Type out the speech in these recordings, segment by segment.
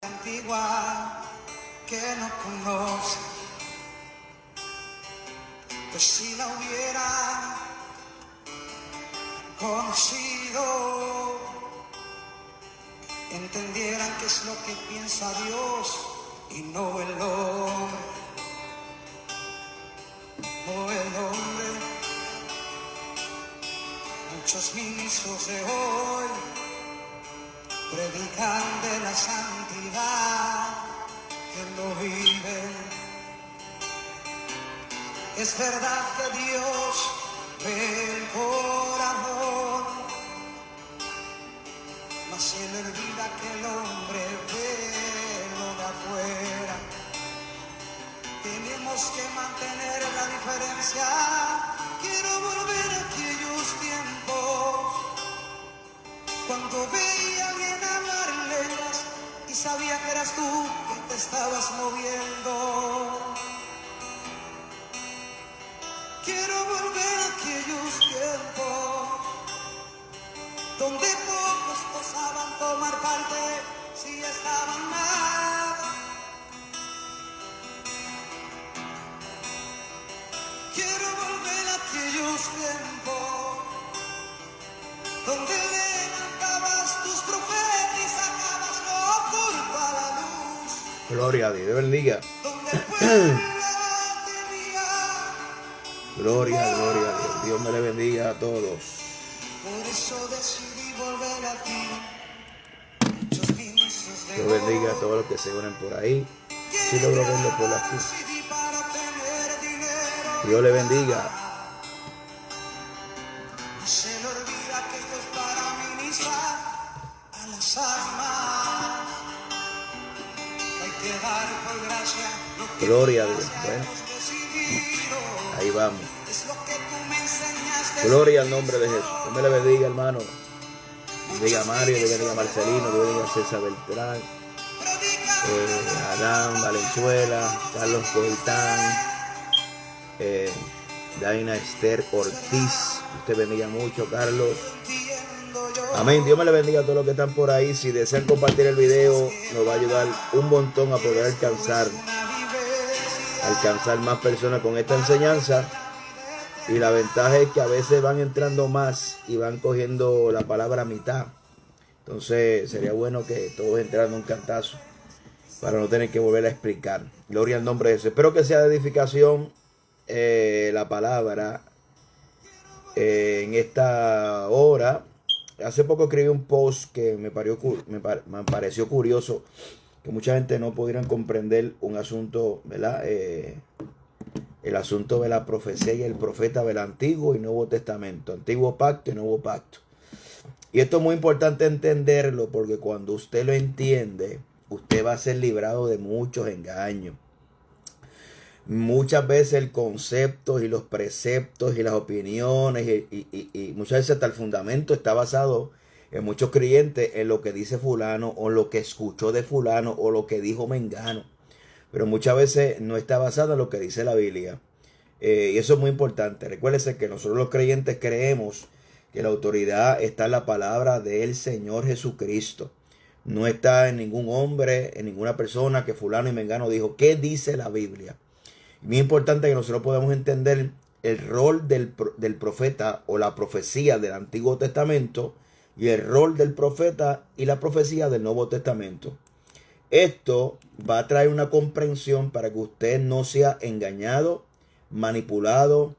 antigua que no conoce, pues si la hubiera conocido, entendieran qué es lo que piensa Dios y no el hombre, no el hombre. Muchos ministros de hoy predican de la santidad que no viven. Es verdad que Dios ve el corazón, mas se le olvida que el hombre ve lo de afuera. Tenemos que mantener la diferencia. Quiero volver a aquellos tiempos cuando veía a alguien hablar lenguas y sabía que eras tú que te estabas moviendo. Quiero volver a aquellos tiempos donde pocos osaban tomar parte si estaban mal. Quiero volver a aquellos tiempos donde levantabas tus profetas y sacabas lo oculto a la luz. Gloria a Dios, Dios bendiga. Donde el pueblo tenía. Gloria a Dios. Dios me le bendiga a todos. Por eso decidí volver a ti. Muchos ministros de Dios bendiga a todos los que se unen por ahí. Si logro verlo por aquí. Dios le bendiga. Se le olvida que esto es para ministrar a las almas. Hay que dar por gracia lo que Gloria a Dios. Bueno, hemos decidido. ahí vamos. Es lo que tú me enseñaste. Gloria al nombre de Jesús. Dios me le bendiga, hermano. Bendiga a Mario, Dios bendiga a Marcelino, Dios bendiga a César Beltrán, Adán Valenzuela, Carlos Coitán, Daina Esther Ortiz. Usted bendiga mucho, Carlos. Amén. Dios me le bendiga a todos los que están por ahí. Si desean compartir el video, nos va a ayudar un montón a poder alcanzar más personas con esta enseñanza. Y la ventaja es que a veces van entrando más y van cogiendo la palabra a mitad. Entonces sería bueno que todos entraran un cantazo para no tener que volver a explicar. Gloria al nombre de Jesús. Espero que sea de edificación la palabra en esta hora. Hace poco escribí un post que me pareció curioso, que mucha gente no pudieran comprender un asunto, ¿verdad? El asunto de la profecía y el profeta del Antiguo y Nuevo Testamento, Antiguo Pacto y Nuevo Pacto. Y esto es muy importante entenderlo, porque cuando usted lo entiende, usted va a ser librado de muchos engaños. Muchas veces el concepto y los preceptos y las opiniones y muchas veces hasta el fundamento está basado en muchos creyentes en lo que dice fulano o lo que escuchó de fulano o lo que dijo mengano. Pero muchas veces no está basado en lo que dice la Biblia. Y eso es muy importante. Recuérdese que nosotros los creyentes creemos que la autoridad está en la palabra del Señor Jesucristo. No está en ningún hombre, en ninguna persona que fulano y mengano dijo. ¿Qué dice la Biblia? Y muy importante que nosotros podamos entender el rol del profeta o la profecía del Antiguo Testamento y el rol del profeta y la profecía del Nuevo Testamento. Esto va a traer una comprensión para que usted no sea engañado, manipulado,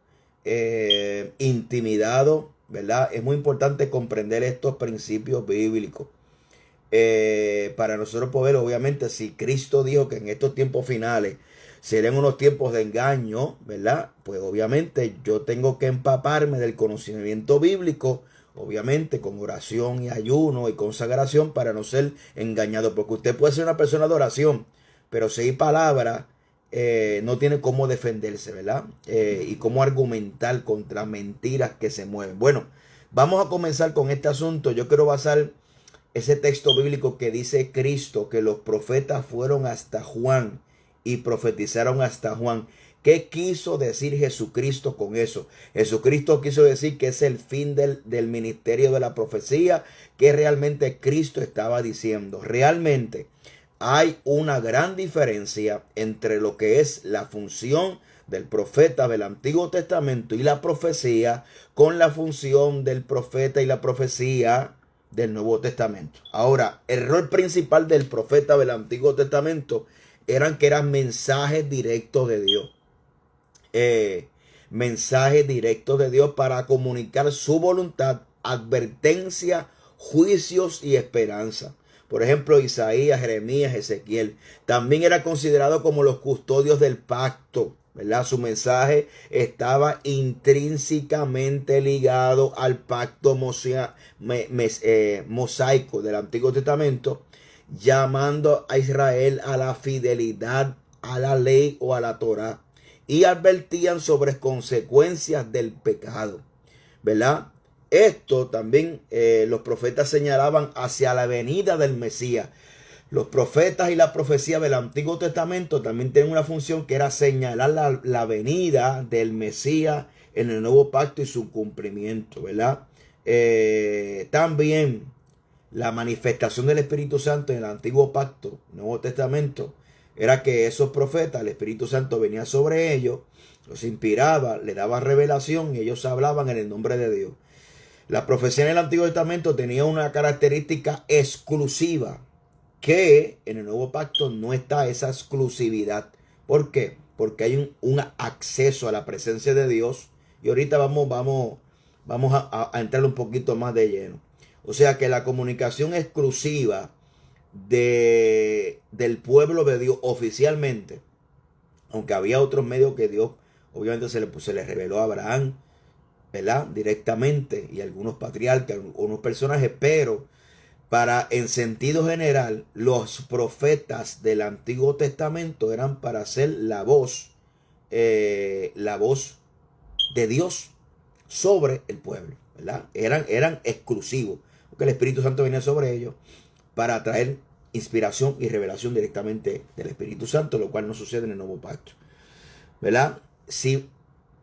intimidado, ¿verdad? Es muy importante comprender estos principios bíblicos. Para nosotros poder, obviamente, si Cristo dijo que en estos tiempos finales serán unos tiempos de engaño, ¿verdad? Pues obviamente yo tengo que empaparme del conocimiento bíblico, obviamente con oración y ayuno y consagración para no ser engañado. Porque usted puede ser una persona de oración, pero si hay palabra, no tiene cómo defenderse, ¿verdad? Y cómo argumentar contra mentiras que se mueven. Bueno, vamos a comenzar con este asunto. Yo quiero basar ese texto bíblico que dice Cristo, que los profetas fueron hasta Juan y profetizaron hasta Juan. ¿Qué quiso decir Jesucristo con eso? Jesucristo quiso decir que es el fin del ministerio de la profecía, que realmente Cristo estaba diciendo. Realmente hay una gran diferencia entre lo que es la función del profeta del Antiguo Testamento y la profecía con la función del profeta y la profecía del Nuevo Testamento. Ahora, el rol principal del profeta del Antiguo Testamento eran mensajes directos de Dios. Mensajes directos de Dios para comunicar su voluntad, advertencia, juicios y esperanza. Por ejemplo, Isaías, Jeremías, Ezequiel. También era considerado como los custodios del pacto, ¿verdad? Su mensaje estaba intrínsecamente ligado al pacto mosaico del Antiguo Testamento, llamando a Israel a la fidelidad a la ley o a la Torá, y advertían sobre consecuencias del pecado, ¿verdad? Esto también los profetas señalaban hacia la venida del Mesías. Los profetas y la profecía del Antiguo Testamento también tienen una función que era señalar la venida del Mesías en el nuevo pacto y su cumplimiento, ¿verdad? También la manifestación del Espíritu Santo en el Antiguo Pacto, Nuevo Testamento, era que esos profetas, el Espíritu Santo venía sobre ellos, los inspiraba, le daba revelación y ellos hablaban en el nombre de Dios. La profecía en el Antiguo Testamento tenía una característica exclusiva que en el Nuevo Pacto no está esa exclusividad. ¿Por qué? Porque hay un acceso a la presencia de Dios. Y ahorita vamos a entrar un poquito más de lleno. O sea que la comunicación exclusiva del pueblo de Dios oficialmente, aunque había otros medios que Dios obviamente se le reveló a Abraham, ¿verdad? Directamente, y algunos patriarcas, algunos personajes, pero en sentido general, los profetas del Antiguo Testamento eran para ser la voz de Dios sobre el pueblo, ¿verdad? Eran exclusivos, porque el Espíritu Santo venía sobre ellos para traer inspiración y revelación directamente del Espíritu Santo, lo cual no sucede en el Nuevo Pacto, ¿verdad? Si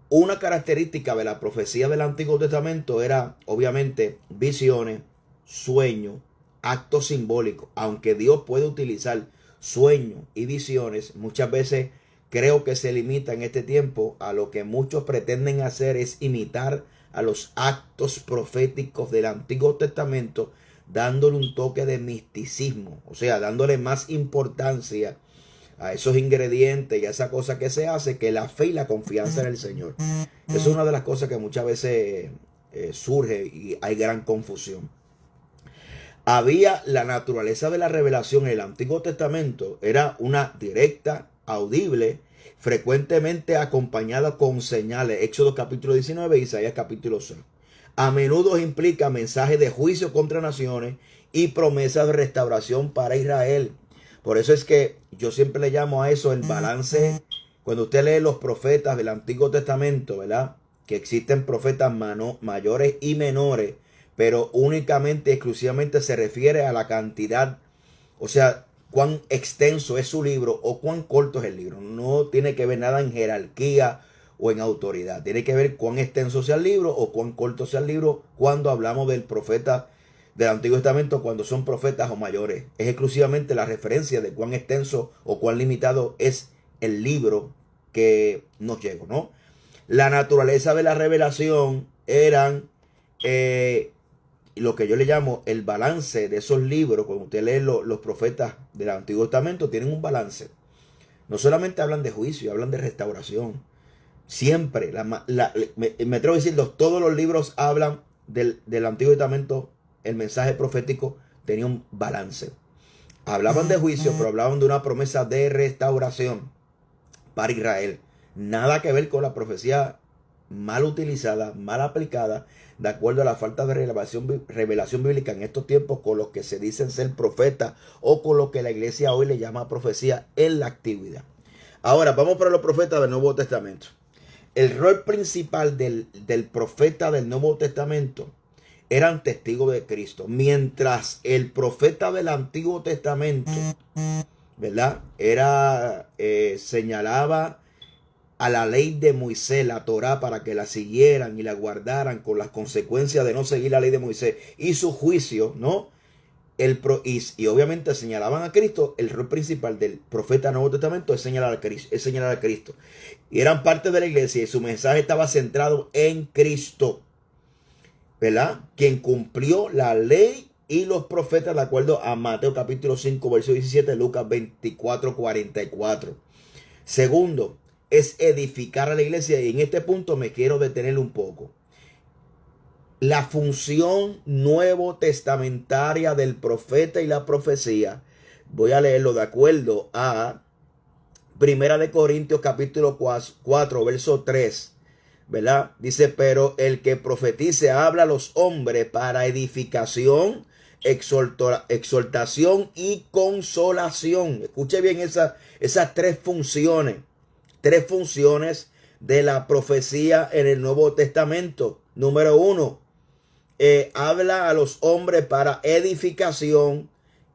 una característica de la profecía del Antiguo Testamento era obviamente visiones, sueños, actos simbólicos. Aunque Dios puede utilizar sueños y visiones, muchas veces creo que se limita en este tiempo a lo que muchos pretenden hacer, es imitar a los actos proféticos del Antiguo Testamento, dándole un toque de misticismo, o sea, dándole más importancia a esos ingredientes y a esa cosa que se hace que la fe y la confianza en el Señor. Eso es una de las cosas que muchas veces surge y hay gran confusión. Había la naturaleza de la revelación en el Antiguo Testamento, era una directa, audible, frecuentemente acompañada con señales. Éxodo capítulo 19, Isaías capítulo 6. A menudo implica mensajes de juicio contra naciones y promesas de restauración para Israel. Por eso es que yo siempre le llamo a eso el balance. Cuando usted lee los profetas del Antiguo Testamento, ¿verdad? Que existen profetas mayores y menores, pero únicamente, exclusivamente se refiere a la cantidad, o sea, cuán extenso es su libro o cuán corto es el libro. No tiene que ver nada en jerarquía o en autoridad. Tiene que ver cuán extenso sea el libro o cuán corto sea el libro cuando hablamos del profeta del Antiguo Testamento, cuando son profetas o mayores. Es exclusivamente la referencia de cuán extenso o cuán limitado es el libro que nos llegó, ¿no? La naturaleza de la revelación eran lo que yo le llamo el balance de esos libros. Cuando usted lee los profetas del Antiguo Testamento, tienen un balance. No solamente hablan de juicio, hablan de restauración. Siempre, me atrevo a decirlo, todos los libros hablan del Antiguo Testamento. El mensaje profético tenía un balance. Hablaban de juicio, pero hablaban de una promesa de restauración para Israel. Nada que ver con la profecía mal utilizada, mal aplicada, de acuerdo a la falta de revelación bíblica en estos tiempos, con los que se dicen ser profetas o con lo que la iglesia hoy le llama profecía en la actividad. Ahora, vamos para los profetas del Nuevo Testamento. El rol principal del profeta del Nuevo Testamento eran testigos de Cristo, mientras el profeta del Antiguo Testamento, ¿verdad? Señalaba a la ley de Moisés, la Torá, para que la siguieran y la guardaran, con las consecuencias de no seguir la ley de Moisés y su juicio, ¿no? y obviamente señalaban a Cristo. El rol principal del profeta del Nuevo Testamento es señalar a Cristo, es señalar a Cristo. Y eran parte de la iglesia y su mensaje estaba centrado en Cristo, ¿verdad? Quien cumplió la ley y los profetas de acuerdo a Mateo capítulo 5, verso 17, Lucas 24, 44. Segundo, es edificar a la iglesia. Y en este punto me quiero detener un poco. La función nuevo testamentaria del profeta y la profecía. Voy a leerlo de acuerdo a Primera de Corintios capítulo 4, verso 3. ¿Verdad? Dice, pero el que profetice habla a los hombres para edificación, exhortación y consolación. Escuche bien esas tres funciones de la profecía en el Nuevo Testamento. Número 1, habla a los hombres para edificación,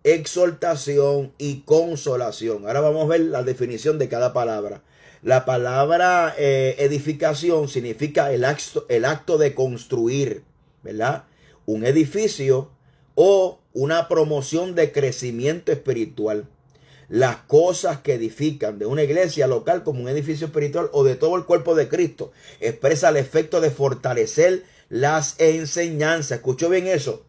exhortación y consolación. Ahora vamos a ver la definición de cada palabra. La palabra edificación significa el acto de construir, ¿verdad? Un edificio o una promoción de crecimiento espiritual. Las cosas que edifican de una iglesia local como un edificio espiritual o de todo el cuerpo de Cristo expresa el efecto de fortalecer las enseñanzas. ¿Escuchó bien eso?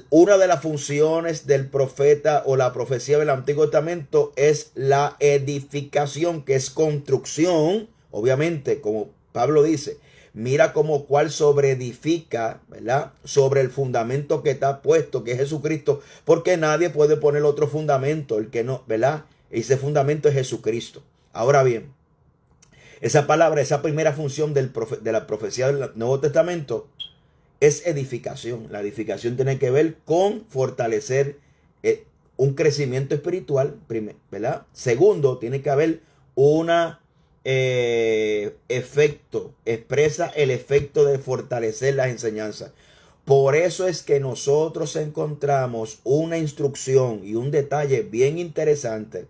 Una de las funciones del profeta o la profecía del Antiguo Testamento es la edificación, que es construcción. Obviamente, como Pablo dice, mira como cual sobreedifica, ¿verdad? Sobre el fundamento que está puesto, que es Jesucristo, porque nadie puede poner otro fundamento, el que no, ¿verdad? Ese fundamento es Jesucristo. Ahora bien, esa palabra, esa primera función de la profecía del Nuevo Testamento es edificación. La edificación tiene que ver con fortalecer un crecimiento espiritual, ¿verdad? Segundo, tiene que haber una efecto, expresa el efecto de fortalecer las enseñanzas. Por eso es que nosotros encontramos una instrucción y un detalle bien interesante,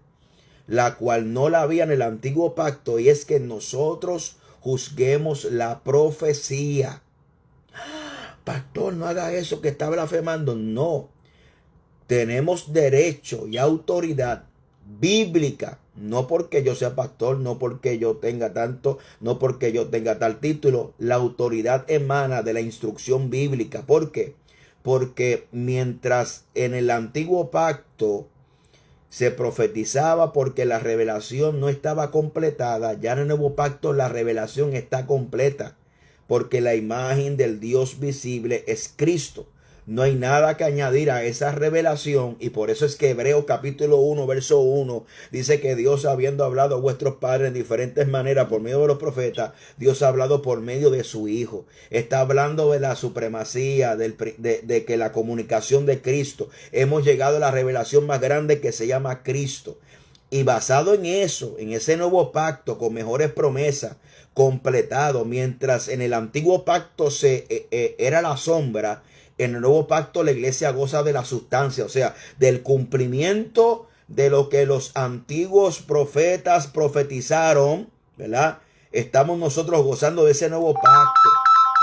la cual no la había en el antiguo pacto, y es que nosotros juzguemos la profecía. Pastor, no haga eso que está blasfemando. No. Tenemos derecho y autoridad bíblica. No porque yo sea pastor, no porque yo tenga tanto, no porque yo tenga tal título. La autoridad emana de la instrucción bíblica. ¿Por qué? Porque mientras en el antiguo pacto se profetizaba porque la revelación no estaba completada, ya en el nuevo pacto la revelación está completa. Porque la imagen del Dios visible es Cristo. No hay nada que añadir a esa revelación. Y por eso es que Hebreos capítulo 1, verso 1 dice que Dios, habiendo hablado a vuestros padres en diferentes maneras por medio de los profetas, Dios ha hablado por medio de su Hijo. Está hablando de la supremacía, de que la comunicación de Cristo. Hemos llegado a la revelación más grande que se llama Cristo. Y basado en eso, en ese nuevo pacto con mejores promesas, completado, mientras en el antiguo pacto era la sombra, en el nuevo pacto la iglesia goza de la sustancia, o sea, del cumplimiento de lo que los antiguos profetas profetizaron, ¿verdad? Estamos nosotros gozando de ese nuevo pacto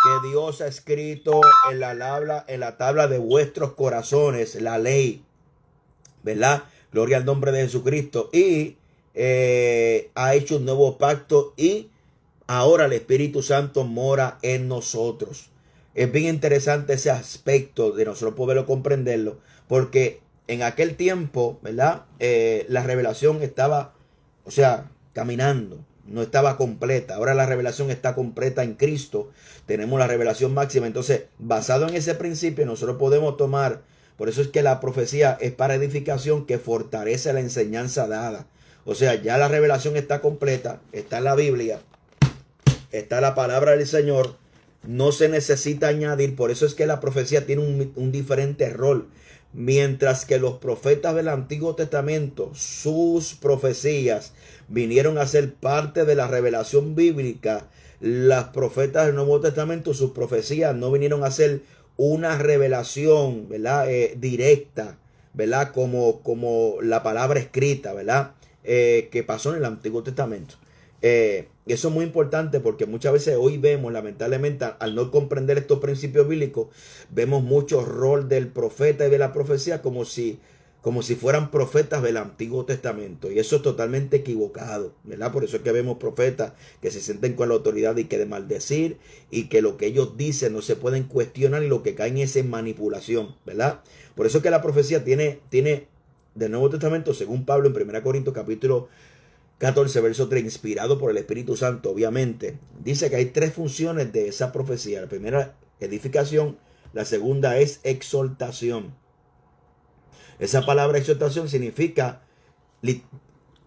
que Dios ha escrito en la tabla de vuestros corazones, la ley, ¿verdad? Gloria al nombre de Jesucristo. Y ha hecho un nuevo pacto y ahora el Espíritu Santo mora en nosotros. Es bien interesante ese aspecto de nosotros poderlo comprenderlo, porque en aquel tiempo, ¿verdad? La revelación estaba, o sea, caminando, no estaba completa. Ahora la revelación está completa en Cristo. Tenemos la revelación máxima. Entonces, basado en ese principio, nosotros podemos tomar, por eso es que la profecía es para edificación que fortalece la enseñanza dada. O sea, ya la revelación está completa, está en la Biblia, está la palabra del Señor, no se necesita añadir. Por eso es que la profecía tiene un diferente rol. Mientras que los profetas del Antiguo Testamento, sus profecías vinieron a ser parte de la revelación bíblica, las profetas del Nuevo Testamento, sus profecías no vinieron a ser una revelación, ¿verdad? Directa, ¿verdad? Como la palabra escrita, ¿verdad? Que pasó en el Antiguo Testamento. Eso es muy importante porque muchas veces hoy vemos, lamentablemente, al no comprender estos principios bíblicos, vemos mucho rol del profeta y de la profecía como si fueran profetas del Antiguo Testamento. Y eso es totalmente equivocado, ¿verdad? Por eso es que vemos profetas que se sienten con la autoridad y que de maldecir y que lo que ellos dicen no se pueden cuestionar y lo que caen es en manipulación, ¿verdad? Por eso es que la profecía tiene del Nuevo Testamento, según Pablo en 1 Corintios capítulo 14, verso 3, inspirado por el Espíritu Santo, obviamente, dice que hay tres funciones de esa profecía. La primera, edificación. La segunda es exhortación. Esa palabra exhortación significa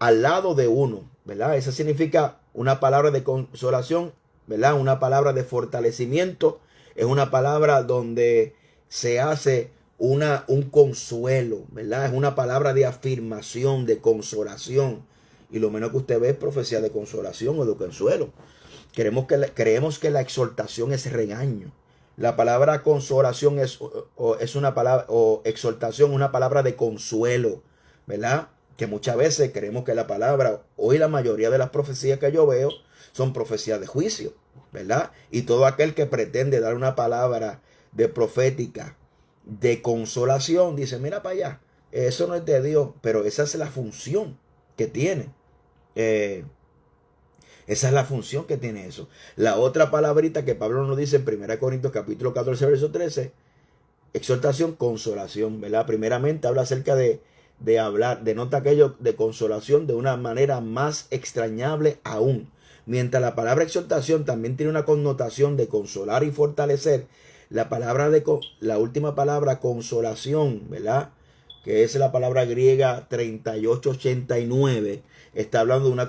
al lado de uno, ¿verdad? Esa significa una palabra de consolación, ¿verdad? Una palabra de fortalecimiento. Es una palabra donde se hace un consuelo, ¿verdad? Es una palabra de afirmación, de consolación. Y lo menos que usted ve es profecía de consolación o de consuelo. Creemos que la exhortación es regaño. La palabra consolación es una palabra, o exhortación, una palabra de consuelo, ¿verdad? Que muchas veces creemos que la palabra, hoy la mayoría de las profecías que yo veo son profecías de juicio, ¿verdad? Y todo aquel que pretende dar una palabra de profética, de consolación, dice, mira para allá, eso no es de Dios, pero esa es la función que tiene. Esa es la función que tiene eso. La otra palabrita que Pablo nos dice en 1 Corintios capítulo 14, verso 13, exhortación, consolación, ¿verdad? Primeramente habla acerca de hablar, denota aquello de consolación de una manera más extrañable aún. Mientras la palabra exhortación también tiene una connotación de consolar y fortalecer, la última palabra consolación, ¿verdad? Que es la palabra griega 3889, está hablando de una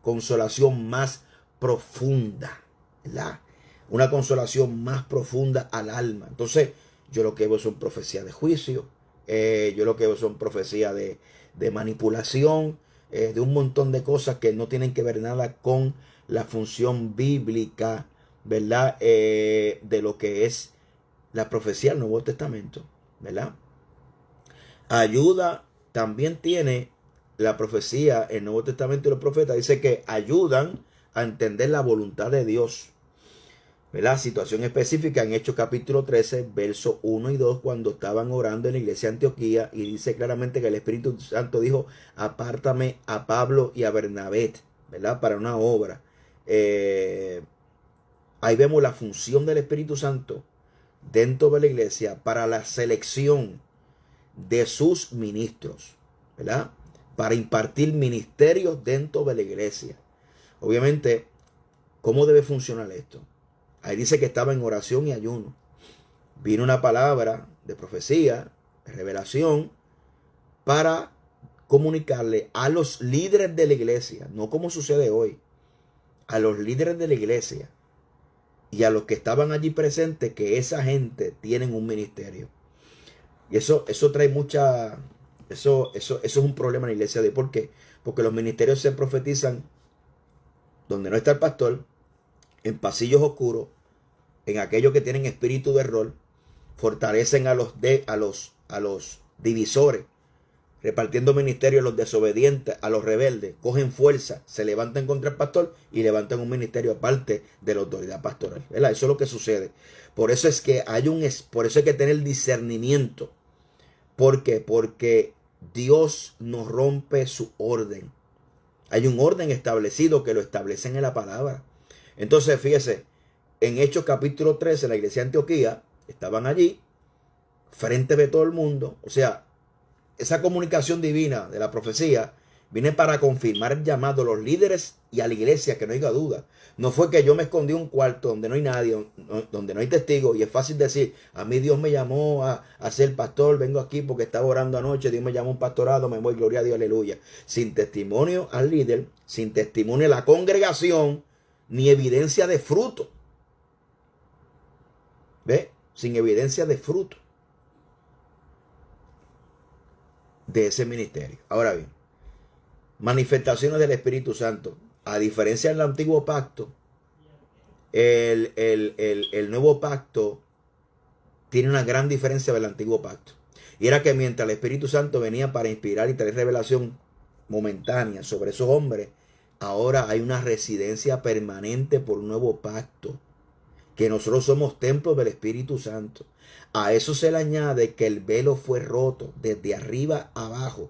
consolación más profunda, ¿verdad? Una consolación más profunda al alma. Entonces, yo lo que veo son profecías de juicio, yo lo que veo son profecías de manipulación, de un montón de cosas que no tienen que ver nada con la función bíblica, ¿verdad? De lo que es la profecía del Nuevo Testamento, ¿verdad? Ayuda también tiene la profecía, el Nuevo Testamento y los profetas, dice que ayudan a entender la voluntad de Dios, ¿verdad? Situación específica en Hechos capítulo 13, versos 1 y 2, cuando estaban orando en la iglesia de Antioquía, y dice claramente que el Espíritu Santo dijo, apártame a Pablo y a Bernabé, ¿verdad? Para una obra. Ahí vemos la función del Espíritu Santo dentro de la iglesia para la selección de sus ministros, ¿verdad? Para impartir ministerios dentro de la iglesia. Obviamente, ¿cómo debe funcionar esto? Ahí dice que estaba en oración y ayuno. Vino una palabra de profecía, de revelación, para comunicarle a los líderes de la iglesia, no como sucede hoy, a los líderes de la iglesia y a los que estaban allí presentes, que esa gente tienen un ministerio. Y eso trae mucha... Eso es un problema en la iglesia de hoy. ¿Por qué? Porque los ministerios se profetizan donde no está el pastor, en pasillos oscuros, en aquellos que tienen espíritu de error, fortalecen a los divisores, repartiendo ministerios a los desobedientes, a los rebeldes, cogen fuerza, se levantan contra el pastor y levantan un ministerio aparte de la autoridad pastoral, ¿verdad? Eso es lo que sucede. Por eso es que por eso hay que tener discernimiento. ¿Por qué? Porque Dios no rompe su orden. Hay un orden establecido que lo establecen en la palabra. Entonces, fíjese, en Hechos capítulo 13, la iglesia de Antioquía, estaban allí, frente de todo el mundo. O sea, esa comunicación divina de la profecía viene para confirmar el llamado a los líderes y a la iglesia, que no haya duda. No fue que yo me escondí en un cuarto donde no hay nadie, donde no hay testigos, y es fácil decir, a mí Dios me llamó a ser pastor, vengo aquí porque estaba orando anoche, Dios me llamó a un pastorado, me voy, gloria a Dios, aleluya. Sin testimonio al líder, sin testimonio a la congregación, ni evidencia de fruto. ¿Ve? Sin evidencia de fruto de ese ministerio. Ahora bien, manifestaciones del Espíritu Santo. A diferencia del antiguo pacto, el nuevo pacto tiene una gran diferencia del antiguo pacto. Y era que mientras el Espíritu Santo venía para inspirar y traer revelación momentánea sobre esos hombres ahora hay una residencia permanente por un nuevo pacto, que nosotros somos templos del Espíritu Santo. A eso se le añade que el velo fue roto desde arriba abajo,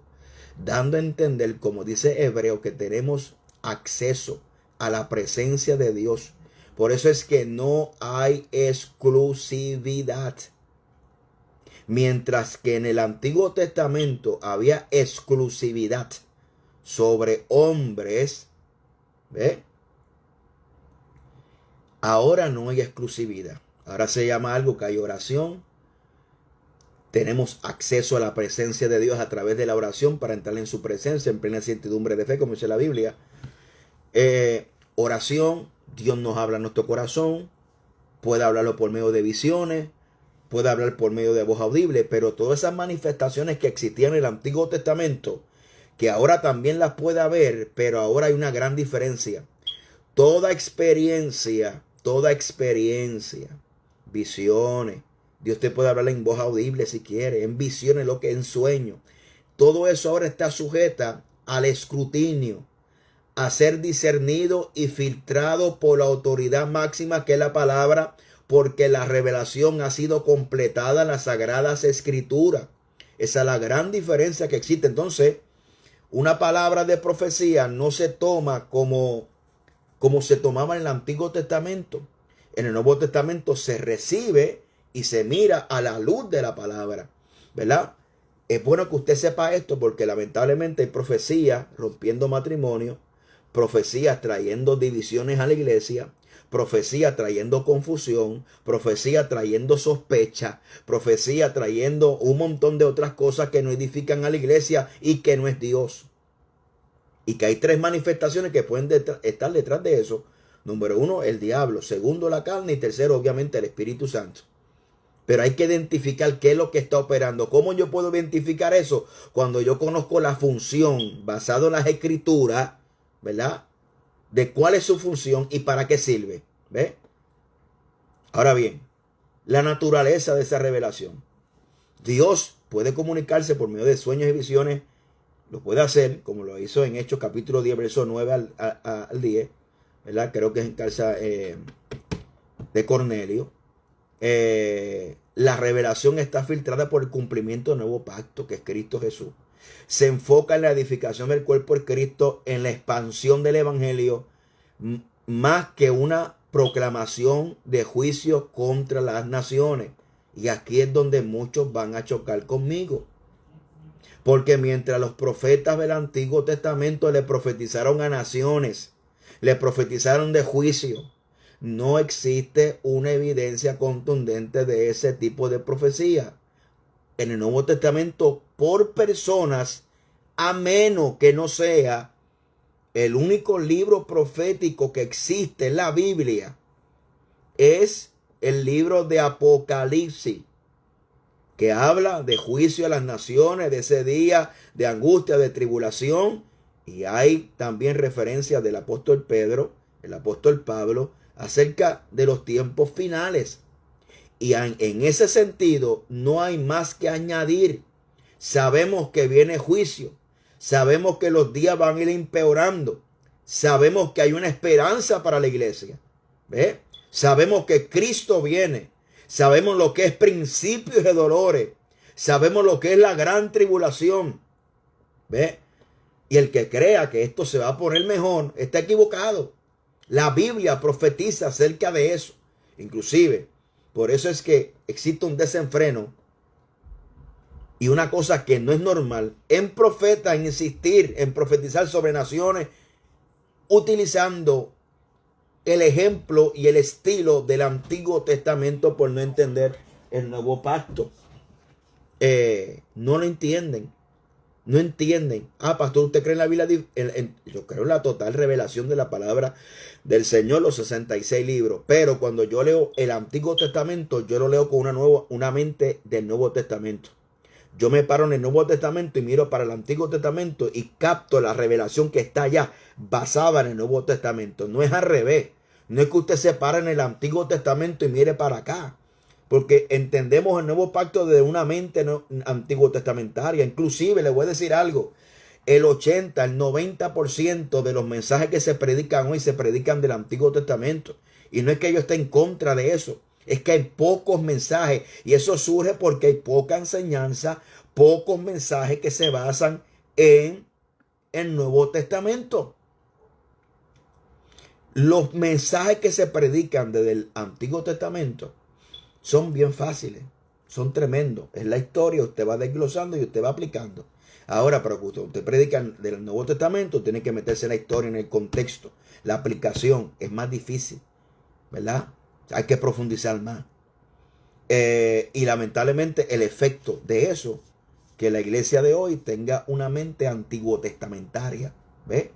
dando a entender, como dice Hebreo, que tenemos acceso a la presencia de Dios. Por eso es que no hay exclusividad. Mientras que en el Antiguo Testamento había exclusividad sobre hombres, ¿ve? Ahora no hay exclusividad. Ahora se llama algo que hay oración. Tenemos acceso a la presencia de Dios a través de la oración para entrar en su presencia en plena certidumbre de fe, como dice la Biblia. Oración, Dios nos habla en nuestro corazón. Puede hablarlo por medio de visiones, puede hablar por medio de voz audible, pero todas esas manifestaciones que existían en el Antiguo Testamento, que ahora también las puede haber, pero ahora hay una gran diferencia. Toda experiencia, visiones, Dios te puede hablar en voz audible si quiere, en visiones, lo que en sueño. Todo eso ahora está sujeta al escrutinio, a ser discernido y filtrado por la autoridad máxima que es la palabra, porque la revelación ha sido completada en las Sagradas Escrituras. Esa es la gran diferencia que existe. Entonces, una palabra de profecía no se toma como se tomaba en el Antiguo Testamento. En el Nuevo Testamento se recibe y se mira a la luz de la palabra, ¿verdad? Es bueno que usted sepa esto porque lamentablemente hay profecías rompiendo matrimonio, profecías trayendo divisiones a la iglesia, profecía trayendo confusión, profecía trayendo sospecha, profecía trayendo un montón de otras cosas que no edifican a la iglesia y que no es Dios. Y que hay tres manifestaciones que pueden estar detrás de eso. Número uno, el diablo. Segundo, la carne. Y tercero, obviamente, el Espíritu Santo. Pero hay que identificar qué es lo que está operando. ¿Cómo yo puedo identificar eso? Cuando yo conozco la función basado en las escrituras, ¿verdad? De cuál es su función y para qué sirve. ¿Ve? Ahora bien, la naturaleza de esa revelación. Dios puede comunicarse por medio de sueños y visiones. Lo puede hacer, como lo hizo en Hechos capítulo 10, verso 9 al 10. ¿Verdad? Creo que es en casa de Cornelio. La revelación está filtrada por el cumplimiento del nuevo pacto, que es Cristo Jesús. Se enfoca en la edificación del cuerpo de Cristo, en la expansión del evangelio, más que una proclamación de juicio contra las naciones. Y aquí es donde muchos van a chocar conmigo. Porque mientras los profetas del Antiguo Testamento le profetizaron a naciones, le profetizaron de juicio, no existe una evidencia contundente de ese tipo de profecía en el Nuevo Testamento por personas, a menos que no sea el único libro profético que existe en la Biblia, es el libro de Apocalipsis, que habla de juicio a las naciones, de ese día de angustia, de tribulación. Y hay también referencias del apóstol Pedro, el apóstol Pablo, acerca de los tiempos finales. Y en ese sentido no hay más que añadir. Sabemos que viene juicio. Sabemos que los días van a ir empeorando. Sabemos que hay una esperanza para la iglesia. ¿Ve? Sabemos que Cristo viene. Sabemos lo que es principios de dolores. Sabemos lo que es la gran tribulación. ¿Ve? Y el que crea que esto se va a poner mejor está equivocado. La Biblia profetiza acerca de eso. Inclusive, por eso es que existe un desenfreno y una cosa que no es normal en profetas, en insistir, en profetizar sobre naciones, utilizando el ejemplo y el estilo del Antiguo Testamento por no entender el nuevo pacto. No lo entienden. No entienden. Pastor, ¿usted cree en la Biblia? Yo creo en la total revelación de la palabra del Señor, los 66 libros. Pero cuando yo leo el Antiguo Testamento, yo lo leo con una mente del Nuevo Testamento. Yo me paro en el Nuevo Testamento y miro para el Antiguo Testamento y capto la revelación que está allá, basada en el Nuevo Testamento. No es al revés. No es que usted se pare en el Antiguo Testamento y mire para acá. Porque entendemos el nuevo pacto de una mente antiguo testamentaria. Inclusive, le voy a decir algo. el 80, el 90% de los mensajes que se predican hoy se predican del Antiguo Testamento. Y no es que yo esté en contra de eso, es que hay pocos mensajes. Y eso surge porque hay poca enseñanza, pocos mensajes que se basan en el Nuevo Testamento. Los mensajes que se predican desde el Antiguo Testamento son bien fáciles, son tremendos. Es la historia, usted va desglosando y usted va aplicando. Ahora, para que usted predica del Nuevo Testamento, tiene que meterse en la historia, en el contexto. La aplicación es más difícil, ¿verdad? Hay que profundizar más. Y lamentablemente el efecto de eso, que la iglesia de hoy tenga una mente antiguo testamentaria, ¿ve?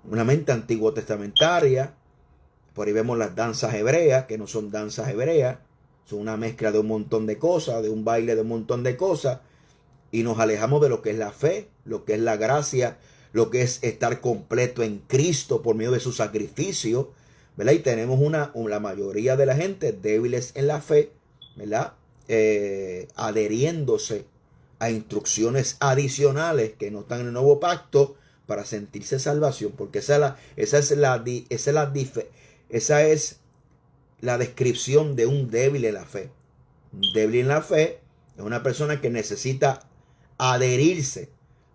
Una mente antiguo testamentaria. Por ahí vemos las danzas hebreas, que no son danzas hebreas, son una mezcla de un montón de cosas, de un baile de un montón de cosas, y nos alejamos de lo que es la fe, lo que es la gracia, lo que es estar completo en Cristo por medio de su sacrificio, ¿verdad? Y tenemos la mayoría de la gente débiles en la fe, ¿verdad? Adheriéndose a instrucciones adicionales que no están en el nuevo pacto para sentirse salvación, porque esa es la descripción de un débil en la fe. Un débil en la fe es una persona que necesita adherirse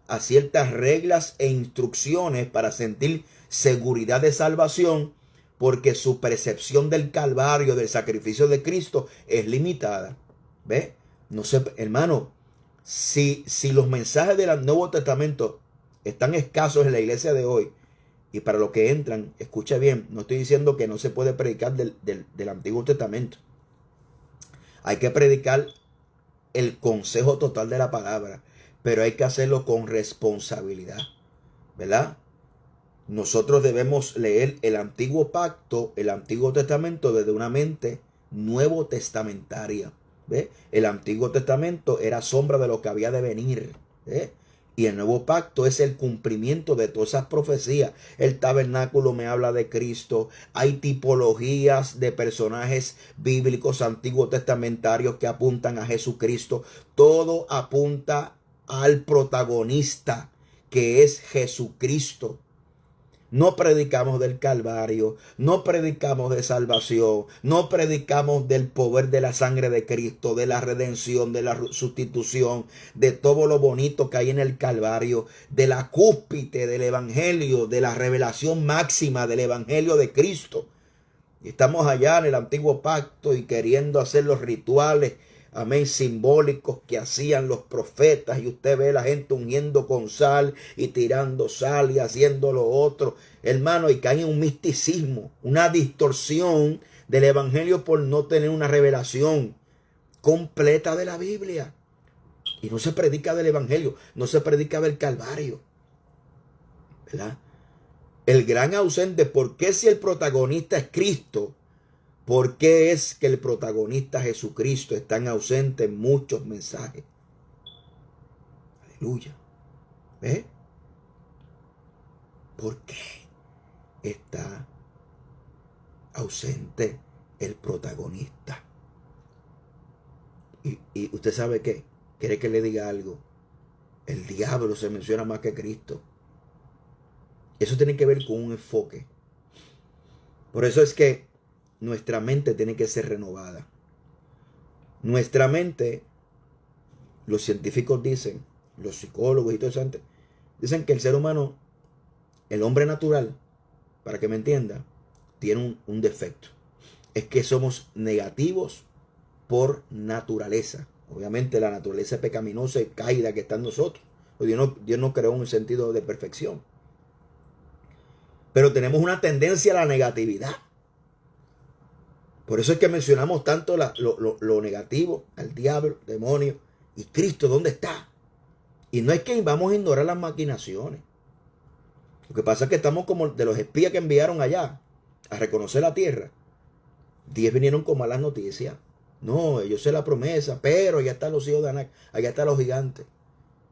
a ciertas reglas e instrucciones para sentir seguridad de salvación, porque su percepción del Calvario, del sacrificio de Cristo, es limitada. ¿Ve? No sé, hermano, si los mensajes del Nuevo Testamento están escasos en la iglesia de hoy, y para los que entran, escucha bien, no estoy diciendo que no se puede predicar del Antiguo Testamento. Hay que predicar el consejo total de la palabra, pero hay que hacerlo con responsabilidad, ¿verdad? Nosotros debemos leer el Antiguo Pacto, el Antiguo Testamento, desde una mente nuevo testamentaria. ¿Ve? El Antiguo Testamento era sombra de lo que había de venir, ¿ve? Y el Nuevo Pacto es el cumplimiento de todas esas profecías. El tabernáculo me habla de Cristo. Hay tipologías de personajes bíblicos antiguos testamentarios que apuntan a Jesucristo. Todo apunta al protagonista, que es Jesucristo. No predicamos del Calvario, no predicamos de salvación, no predicamos del poder de la sangre de Cristo, de la redención, de la sustitución, de todo lo bonito que hay en el Calvario, de la cúspide del Evangelio, de la revelación máxima del Evangelio de Cristo. Y estamos allá en el Antiguo Pacto y queriendo hacer los rituales, amén, simbólicos que hacían los profetas, y usted ve a la gente ungiendo con sal y tirando sal y haciendo lo otro, hermano, y caen en un misticismo, una distorsión del evangelio por no tener una revelación completa de la Biblia. Y no se predica del evangelio, no se predica del Calvario, ¿verdad? El gran ausente, ¿por qué si el protagonista es Cristo? ¿Por qué es que el protagonista Jesucristo está ausente en muchos mensajes? Aleluya. ¿Ve? ¿Por qué está ausente el protagonista? Y usted sabe qué. ¿Quiere que le diga algo? El diablo se menciona más que Cristo. Eso tiene que ver con un enfoque. Por eso es que nuestra mente tiene que ser renovada. Nuestra mente, los científicos dicen, los psicólogos y todo eso, dicen que el ser humano, el hombre natural, para que me entienda, tiene un defecto. Es que somos negativos por naturaleza. Obviamente la naturaleza pecaminosa y caída que está en nosotros. Dios no creó un sentido de perfección. Pero tenemos una tendencia a la negatividad. Por eso es que mencionamos tanto lo negativo, al diablo, demonio. ¿Y Cristo dónde está? Y no es que vamos a ignorar las maquinaciones. Lo que pasa es que estamos como de los espías que enviaron allá a reconocer la tierra. 10 vinieron con malas noticias. No, ellos sé la promesa, pero allá están los hijos de Anac, allá están los gigantes.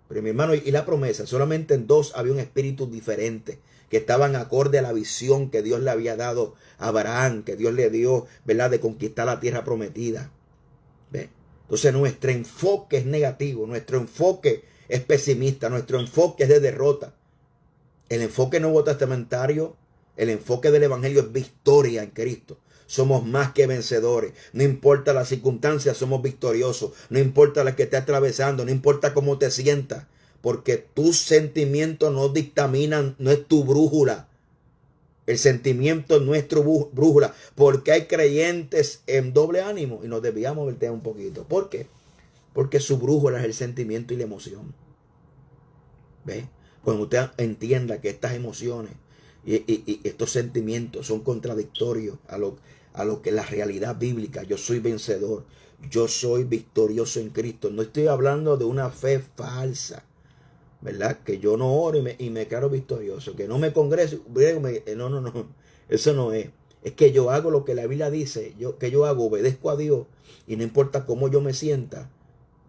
Pero mi hermano, y la promesa, solamente en 2 había un espíritu diferente, que estaban acorde a la visión que Dios le había dado a Abraham, que Dios le dio, ¿verdad?, de conquistar la tierra prometida. ¿Ve? Entonces nuestro enfoque es negativo, nuestro enfoque es pesimista, nuestro enfoque es de derrota. El enfoque nuevo testamentario, el enfoque del evangelio es victoria en Cristo. Somos más que vencedores. No importa las circunstancias, somos victoriosos. No importa las que estés atravesando, no importa cómo te sientas, porque tus sentimientos no dictaminan, no es tu brújula. El sentimiento es nuestra brújula, porque hay creyentes en doble ánimo y nos desviamos del tema un poquito. ¿Por qué? Porque su brújula es el sentimiento y la emoción. ¿Ve? Cuando usted entienda que estas emociones y estos sentimientos son contradictorios a lo que la realidad bíblica, yo soy vencedor, yo soy victorioso en Cristo. No estoy hablando de una fe falsa, ¿verdad? Que yo no oro y me declaro victorioso, que no me congreso, no, eso no es. Es que yo hago lo que la Biblia dice, que yo hago, obedezco a Dios, y no importa cómo yo me sienta,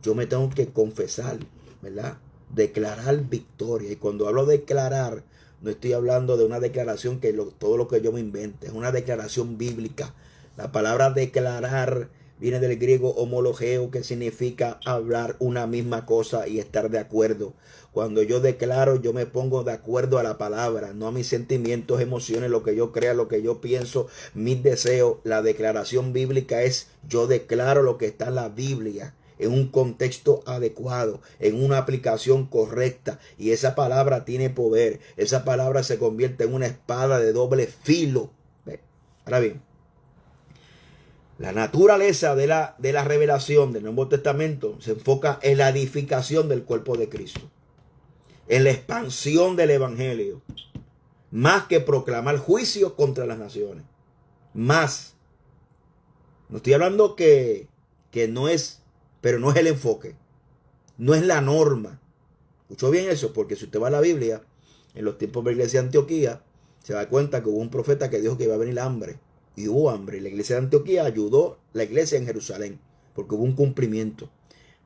yo me tengo que confesar, ¿verdad? Declarar victoria. Y cuando hablo de declarar, no estoy hablando de una declaración que todo lo que yo me invente, es una declaración bíblica. La palabra declarar viene del griego homologeo, que significa hablar una misma cosa y estar de acuerdo. Cuando yo declaro, yo me pongo de acuerdo a la palabra, no a mis sentimientos, emociones, lo que yo crea, lo que yo pienso, mis deseos. La declaración bíblica es: yo declaro lo que está en la Biblia, en un contexto adecuado, en una aplicación correcta. Y esa palabra tiene poder. Esa palabra se convierte en una espada de doble filo. Ahora bien, la naturaleza de la revelación del Nuevo Testamento se enfoca en la edificación del cuerpo de Cristo, en la expansión del evangelio, más que proclamar juicio contra las naciones. Más. No estoy hablando que no es, pero no es el enfoque, no es la norma. Escuchó bien eso, porque si usted va a la Biblia, en los tiempos de la iglesia de Antioquía, se da cuenta que hubo un profeta que dijo que iba a venir hambre. Y hubo hambre. Y la iglesia de Antioquía ayudó la iglesia en Jerusalén, porque hubo un cumplimiento.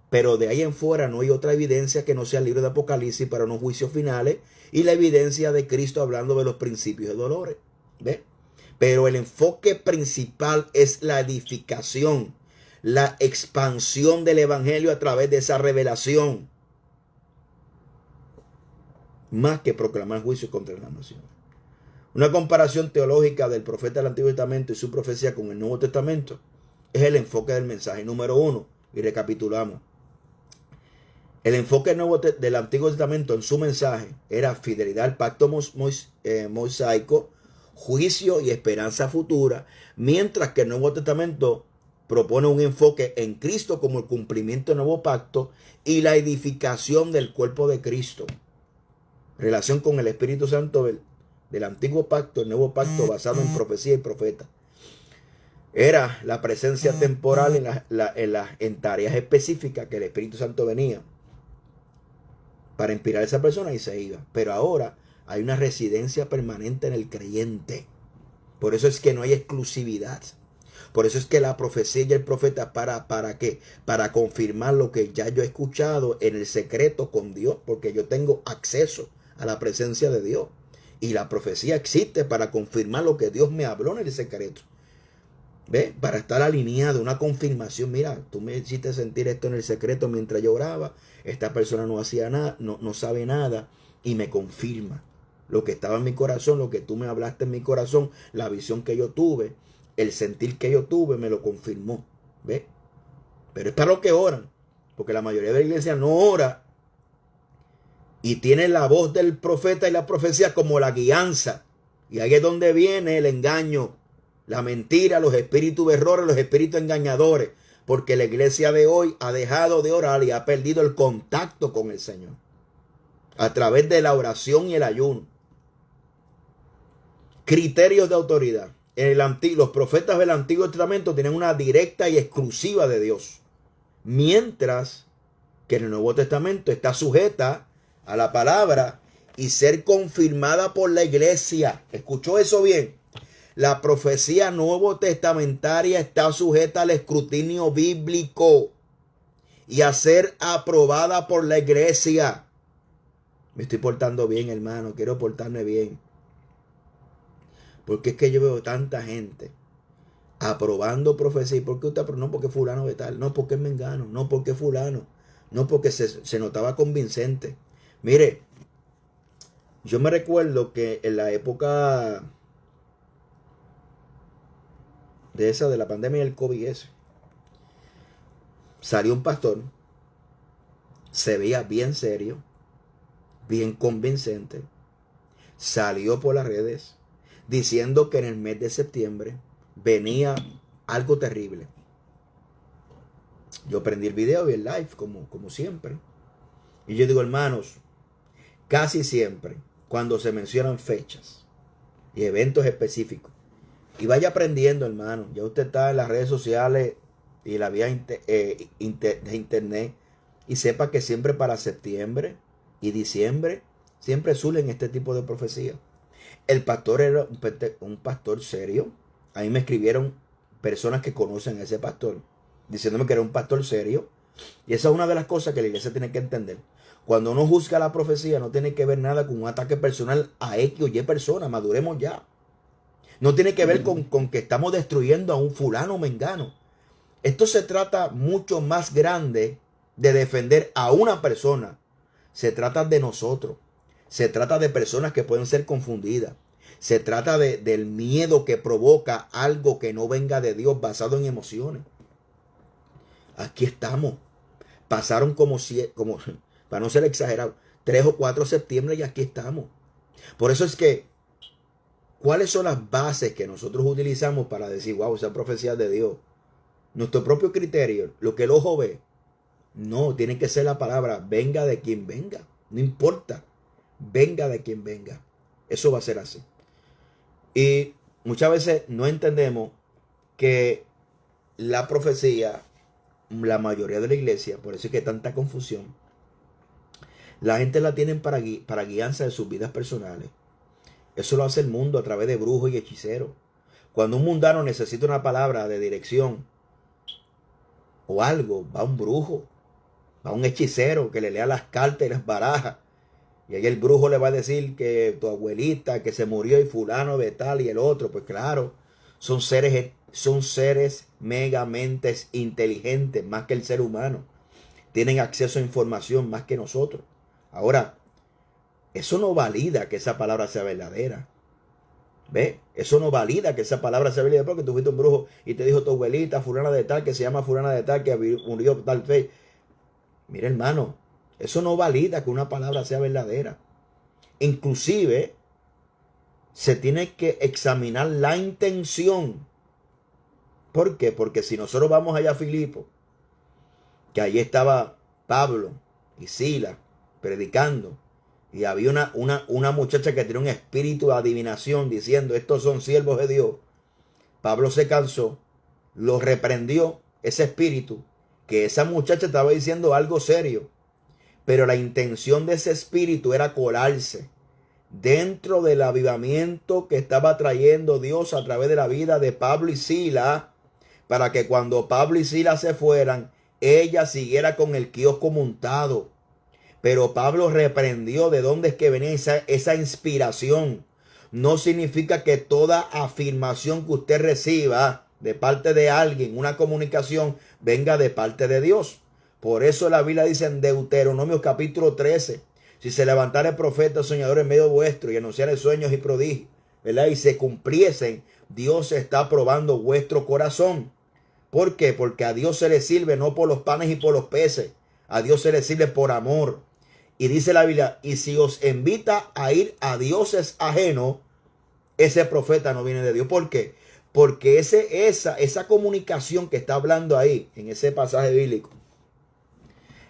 Pero de ahí en fuera no hay otra evidencia que no sea el libro de Apocalipsis para unos juicios finales y la evidencia de Cristo hablando de los principios de dolores. ¿Ve? Pero el enfoque principal es la edificación, la expansión del evangelio a través de esa revelación, más que proclamar juicio contra las naciones. Una comparación teológica del profeta del Antiguo Testamento y su profecía con el Nuevo Testamento es el enfoque del mensaje. Número 1, y recapitulamos. El enfoque del Antiguo Testamento en su mensaje era fidelidad al pacto mosaico, juicio y esperanza futura, mientras que el Nuevo Testamento propone un enfoque en Cristo como el cumplimiento del nuevo pacto y la edificación del cuerpo de Cristo. Relación con el Espíritu Santo del antiguo pacto, el nuevo pacto basado en profecía y profeta. Era la presencia temporal en tareas específicas que el Espíritu Santo venía para inspirar a esa persona y se iba. Pero ahora hay una residencia permanente en el creyente. Por eso es que no hay exclusividad. Por eso es que la profecía y el profeta, ¿para qué? Para confirmar lo que ya yo he escuchado en el secreto con Dios, porque yo tengo acceso a la presencia de Dios. Y la profecía existe para confirmar lo que Dios me habló en el secreto. ¿Ve? Para estar alineado, una confirmación. Mira, tú me hiciste sentir esto en el secreto mientras yo oraba. Esta persona no hacía nada, no sabe nada. Y me confirma lo que estaba en mi corazón, lo que tú me hablaste en mi corazón, la visión que yo tuve, el sentir que yo tuve, me lo confirmó. ¿Ve? Pero es para los que oran. Porque la mayoría de la iglesia no ora. Y tiene la voz del profeta y la profecía como la guianza. Y ahí es donde viene el engaño, la mentira, los espíritus de errores, los espíritus engañadores. Porque la iglesia de hoy ha dejado de orar y ha perdido el contacto con el Señor. A través de la oración y el ayuno. Criterios de autoridad. Los profetas del Antiguo Testamento tienen una directa y exclusiva de Dios. Mientras que en el Nuevo Testamento está sujeta a la palabra y ser confirmada por la iglesia. ¿Escuchó eso bien? La profecía nuevo testamentaria está sujeta al escrutinio bíblico y a ser aprobada por la iglesia. Me estoy portando bien, hermano. Quiero portarme bien. Porque es que yo veo tanta gente aprobando profecía. ¿Y por qué usted? No porque fulano de tal. No porque es mengano. No porque fulano. No, porque se notaba convincente. Mire, yo me recuerdo que en la época de la pandemia del COVID salió un pastor, se veía bien serio, bien convincente, salió por las redes diciendo que en el mes de septiembre venía algo terrible. Yo prendí el video y el live como siempre. Y yo digo, hermanos, casi siempre cuando se mencionan fechas y eventos específicos, y vaya aprendiendo, hermano, ya usted está en las redes sociales y la vía de internet, y sepa que siempre para septiembre y diciembre siempre suelen este tipo de profecías. El pastor era un pastor serio. A mí me escribieron personas que conocen a ese pastor diciéndome que era un pastor serio. Y esa es una de las cosas que la iglesia tiene que entender. Cuando uno juzga la profecía, no tiene que ver nada con un ataque personal a X o Y persona. Maduremos ya. No tiene que ver con que estamos destruyendo a un fulano o mengano. Esto se trata mucho más grande de defender a una persona. Se trata de nosotros. Se trata de personas que pueden ser confundidas. Se trata del miedo que provoca algo que no venga de Dios basado en emociones. Aquí estamos. Pasaron como para no ser exagerado, 3 o 4 de septiembre y aquí estamos. Por eso es que, ¿cuáles son las bases que nosotros utilizamos para decir, wow, esa profecía de Dios? Nuestro propio criterio, lo que el ojo ve. No, tiene que ser la palabra, venga de quien venga. No importa, venga de quien venga. Eso va a ser así. Y muchas veces no entendemos que la profecía, la mayoría de la iglesia, por eso es que hay tanta confusión, la gente la tienen para guianza de sus vidas personales. Eso lo hace el mundo a través de brujos y hechiceros. Cuando un mundano necesita una palabra de dirección o algo, va un brujo, va un hechicero que le lea las cartas y las barajas. Y ahí el brujo le va a decir que tu abuelita, que se murió y fulano de tal y el otro. Pues claro, son seres megamente inteligentes, más que el ser humano. Tienen acceso a información más que nosotros. Ahora, eso no valida que esa palabra sea verdadera. ¿Ve? Eso no valida que esa palabra sea verdadera porque tú fuiste un brujo y te dijo tu abuelita, fulana de tal, que se llama fulana de tal, que murió tal fe. Mira, hermano, eso no valida que una palabra sea verdadera. Inclusive, se tiene que examinar la intención. ¿Por qué? Porque si nosotros vamos allá a Filipo, que allí estaba Pablo y Silas predicando, y había una muchacha que tenía un espíritu de adivinación diciendo, estos son siervos de Dios. Pablo se cansó, lo reprendió, ese espíritu, que esa muchacha estaba diciendo algo serio. Pero la intención de ese espíritu era colarse dentro del avivamiento que estaba trayendo Dios a través de la vida de Pablo y Silas, para que cuando Pablo y Silas se fueran, ella siguiera con el kiosco montado. Pero Pablo reprendió de dónde es que venía esa inspiración. No significa que toda afirmación que usted reciba de parte de alguien, una comunicación, venga de parte de Dios. Por eso la Biblia dice en Deuteronomio capítulo 13, si se levantara el profeta soñador en medio vuestro y anunciara sueños y prodigios, ¿verdad? Y se cumpliesen, Dios está probando vuestro corazón. ¿Por qué? Porque a Dios se le sirve no por los panes y por los peces. A Dios se le sirve por amor. Y dice la Biblia, y si os invita a ir a dioses ajenos, ese profeta no viene de Dios. ¿Por qué? Porque esa comunicación que está hablando ahí, en ese pasaje bíblico,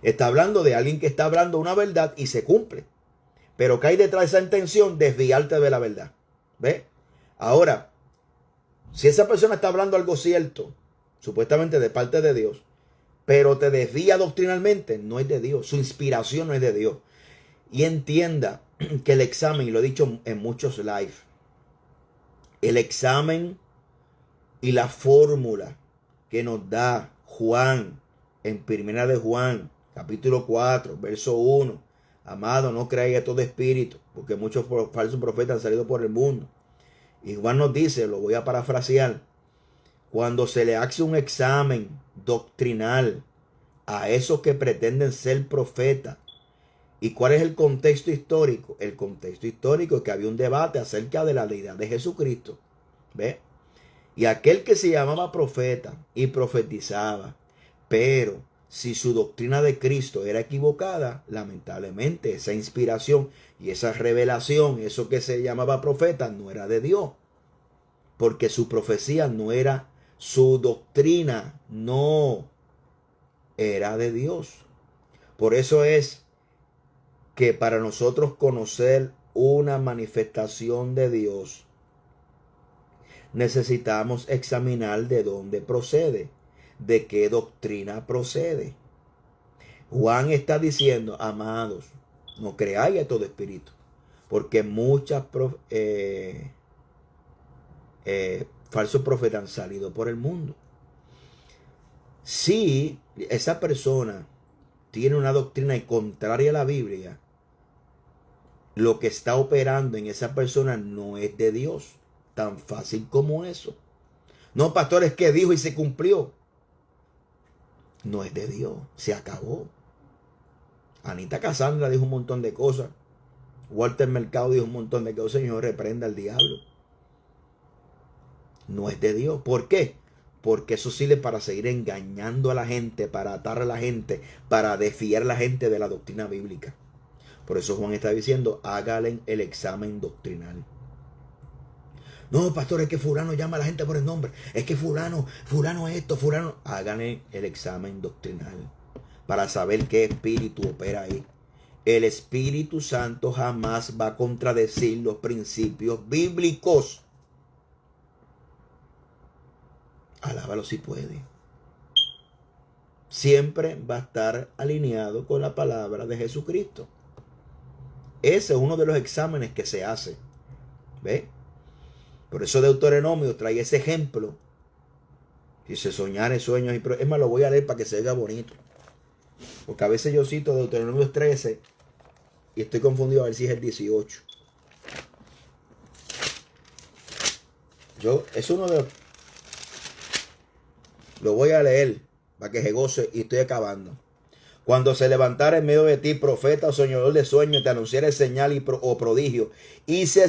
está hablando de alguien que está hablando una verdad y se cumple. Pero que hay detrás de esa intención, desviarte de la verdad. ¿Ve? Ahora, si esa persona está hablando algo cierto, supuestamente de parte de Dios, pero te desvía doctrinalmente, no es de Dios. Su inspiración no es de Dios. Y entienda que el examen, y lo he dicho en muchos live, el examen y la fórmula que nos da Juan en Primera de Juan, capítulo 4, verso 1. Amado, no creáis a todo espíritu, porque muchos falsos profetas han salido por el mundo. Y Juan nos dice, lo voy a parafrasear, cuando se le hace un examen doctrinal a esos que pretenden ser profetas. ¿Y cuál es el contexto histórico? El contexto histórico es que había un debate acerca de la deidad de Jesucristo. ¿Ve? Y aquel que se llamaba profeta y profetizaba, pero si su doctrina de Cristo era equivocada, lamentablemente esa inspiración y esa revelación, eso que se llamaba profeta, no era de Dios. Porque su profecía no era, su doctrina no era de Dios. Por eso es que para nosotros conocer una manifestación de Dios, necesitamos examinar de dónde procede, de qué doctrina procede. Juan está diciendo, amados, no creáis a todo espíritu, porque muchas falsos profetas han salido por el mundo. Si esa persona tiene una doctrina contraria a la Biblia, lo que está operando en esa persona no es de Dios. Tan fácil como eso. No, pastor, es que dijo y se cumplió. No es de Dios. Se acabó. Anita Cassandra dijo un montón de cosas. Walter Mercado dijo un montón de cosas. Señor, reprenda al diablo. No es de Dios. ¿Por qué? Porque eso sirve para seguir engañando a la gente, para atar a la gente, para desfiar a la gente de la doctrina bíblica. Por eso Juan está diciendo, háganle el examen doctrinal. No, pastor, es que fulano llama a la gente por el nombre. Es que fulano es esto, fulano. Háganle el examen doctrinal para saber qué espíritu opera ahí. El Espíritu Santo jamás va a contradecir los principios bíblicos. Alábalo si puede. Siempre va a estar alineado con la palabra de Jesucristo. Ese es uno de los exámenes que se hace. ¿Ve? Por eso Deuteronomio trae ese ejemplo. Dice soñar en sueños. Es más, lo voy a leer para que se vea bonito. Porque a veces yo cito Deuteronomio 13 y estoy confundido a ver si es el 18. Es uno de los... Lo voy a leer para que se goce y estoy acabando. Cuando se levantara en medio de ti profeta o soñador de sueños, te anunciara señal o prodigio. Y si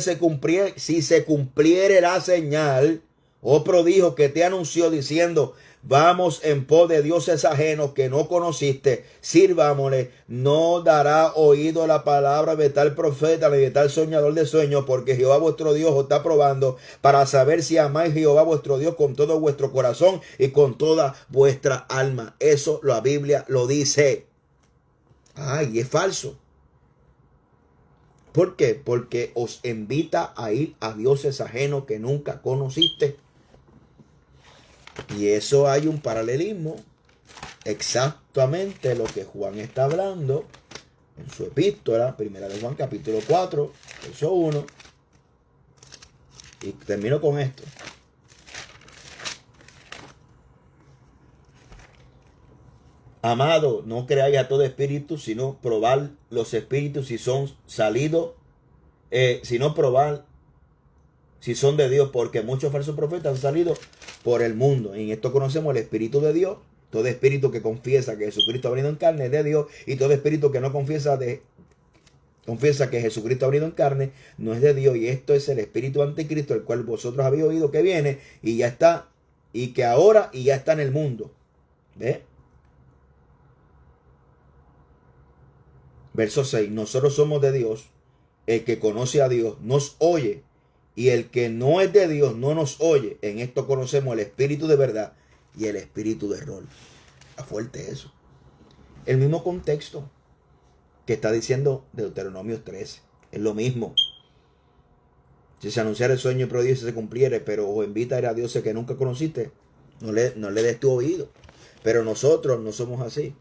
se cumpliere la señal o prodigio que te anunció diciendo, vamos en pos de dioses ajenos que no conociste, sirvámosle, no dará oído a la palabra de tal profeta ni de tal soñador de sueños, porque Jehová vuestro Dios os está probando para saber si amáis a Jehová vuestro Dios con todo vuestro corazón y con toda vuestra alma. Eso la Biblia lo dice. Y es falso. ¿Por qué? Porque os invita a ir a dioses ajenos que nunca conociste. Y eso hay un paralelismo. Exactamente lo que Juan está hablando en su epístola, primera de Juan, capítulo 4, verso 1. Y termino con esto. Amado, no creáis a todo espíritu, sino probar los espíritus si son salidos, sino probar si son de Dios, porque muchos falsos profetas han salido por el mundo. En esto conocemos el Espíritu de Dios. Todo espíritu que confiesa que Jesucristo ha venido en carne es de Dios, y todo espíritu que no confiesa que Jesucristo ha venido en carne no es de Dios. Y esto es el espíritu anticristo, el cual vosotros habéis oído que viene y ya está, y que ahora y ya está en el mundo. ¿Ve? Verso 6. Nosotros somos de Dios. El que conoce a Dios nos oye, y el que no es de Dios no nos oye. En esto conocemos el espíritu de verdad y el espíritu de error. Está fuerte eso. El mismo contexto que está diciendo Deuteronomio 13. Es lo mismo. Si se anunciara el sueño y prodigio se cumpliere, pero os invita a ir a dioses que nunca conociste, no le des tu oído. Pero nosotros no somos así.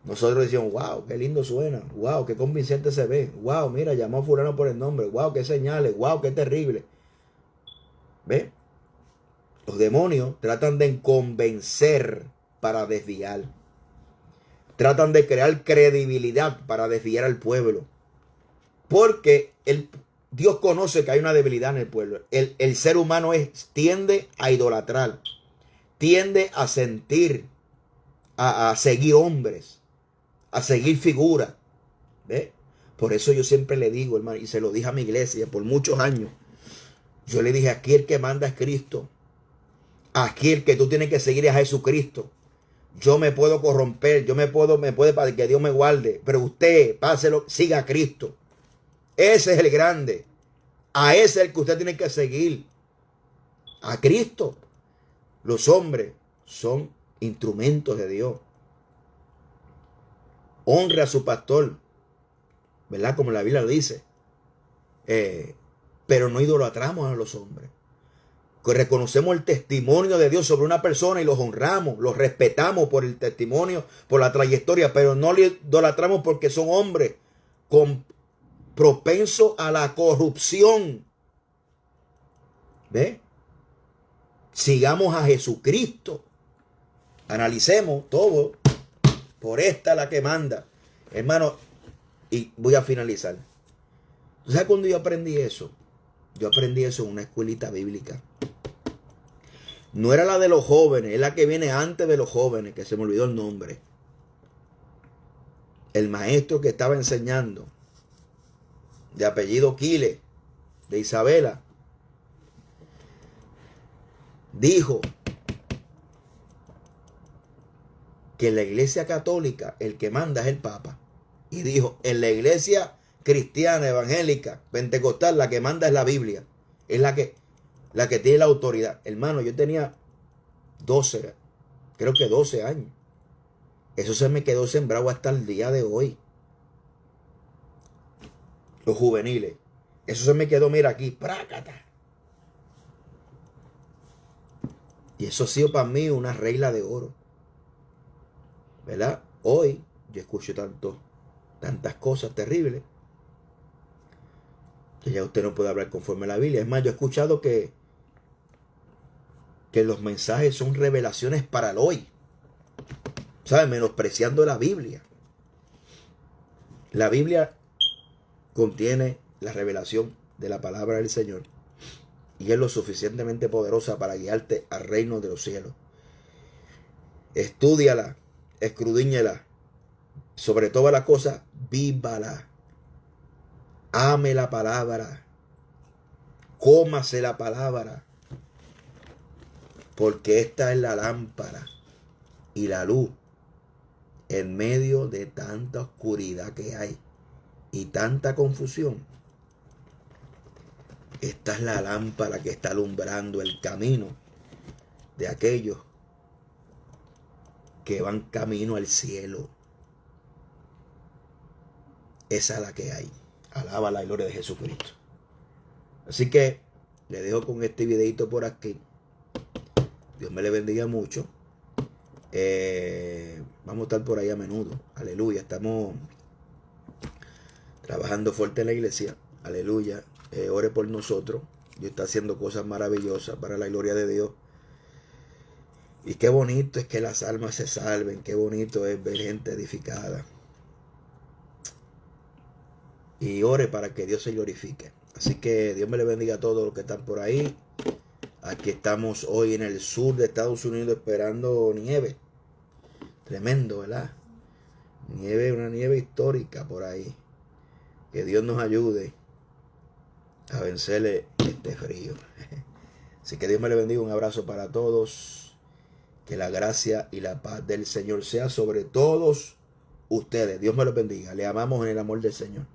Nosotros decimos, wow, qué lindo suena, wow, qué convincente se ve, wow, mira, llamó a fulano por el nombre, wow, qué señales, wow, qué terrible. ¿Ve? Los demonios tratan de convencer para desviar. Tratan de crear credibilidad para desviar al pueblo. Porque Dios conoce que hay una debilidad en el pueblo. El ser humano tiende a idolatrar, tiende a sentir a seguir hombres, a seguir figuras. ¿Ve? Por eso yo siempre le digo, hermano, y se lo dije a mi iglesia por muchos años. Yo le dije, aquí el que manda es Cristo. Aquí el que tú tienes que seguir es a Jesucristo. Yo me puedo corromper, me puede para que Dios me guarde, pero usted, páselo, siga a Cristo. Ese es el grande. A ese es el que usted tiene que seguir. A Cristo. Los hombres son instrumentos de Dios. Honre a su pastor, ¿verdad? Como la Biblia lo dice. Pero no idolatramos a los hombres. Reconocemos el testimonio de Dios sobre una persona y los honramos, los respetamos por el testimonio, por la trayectoria, pero no le idolatramos porque son hombres propensos a la corrupción. ¿Ve? Sigamos a Jesucristo. Analicemos todo. Por esta la que manda. Hermano, y voy a finalizar. ¿Sabes cuándo yo aprendí eso? Yo aprendí eso en una escuelita bíblica. No era la de los jóvenes, es la que viene antes de los jóvenes, que se me olvidó el nombre. El maestro que estaba enseñando, de apellido Quiles, de Isabela, dijo que en la iglesia católica el que manda es el Papa. Y dijo, en la iglesia cristiana, evangélica, pentecostal, la que manda es la Biblia. Es la que tiene la autoridad. Hermano, yo tenía 12 años. Eso se me quedó sembrado hasta el día de hoy. Los juveniles. Eso se me quedó, mira aquí, prácata. Y eso ha sido para mí una regla de oro. ¿Verdad? Hoy yo escucho tantas cosas terribles que ya usted no puede hablar conforme a la Biblia. Es más, yo he escuchado que los mensajes son revelaciones para el hoy. ¿Sabe? Menospreciando la Biblia. La Biblia contiene la revelación de la palabra del Señor y es lo suficientemente poderosa para guiarte al reino de los cielos. Estúdiala, escudriñala, sobre todas las cosas, vívala, ame la palabra, cómase la palabra, porque esta es la lámpara y la luz en medio de tanta oscuridad que hay y tanta confusión. Esta es la lámpara que está alumbrando el camino de aquellos que van camino al cielo. Esa es la que hay. Alaba la gloria de Jesucristo. Así que le dejo con este videito por aquí. Dios me le bendiga mucho. Vamos a estar por ahí a menudo. Aleluya. Estamos trabajando fuerte en la iglesia. Aleluya. Ore por nosotros. Dios está haciendo cosas maravillosas para la gloria de Dios. Y qué bonito es que las almas se salven. Qué bonito es ver gente edificada. Y ore para que Dios se glorifique. Así que Dios me le bendiga a todos los que están por ahí. Aquí estamos hoy en el sur de Estados Unidos esperando nieve. Tremendo, ¿verdad? Nieve, una nieve histórica por ahí. Que Dios nos ayude a vencerle este frío. Así que Dios me le bendiga. Un abrazo para todos. Que la gracia y la paz del Señor sea sobre todos ustedes. Dios me los bendiga. Le amamos en el amor del Señor.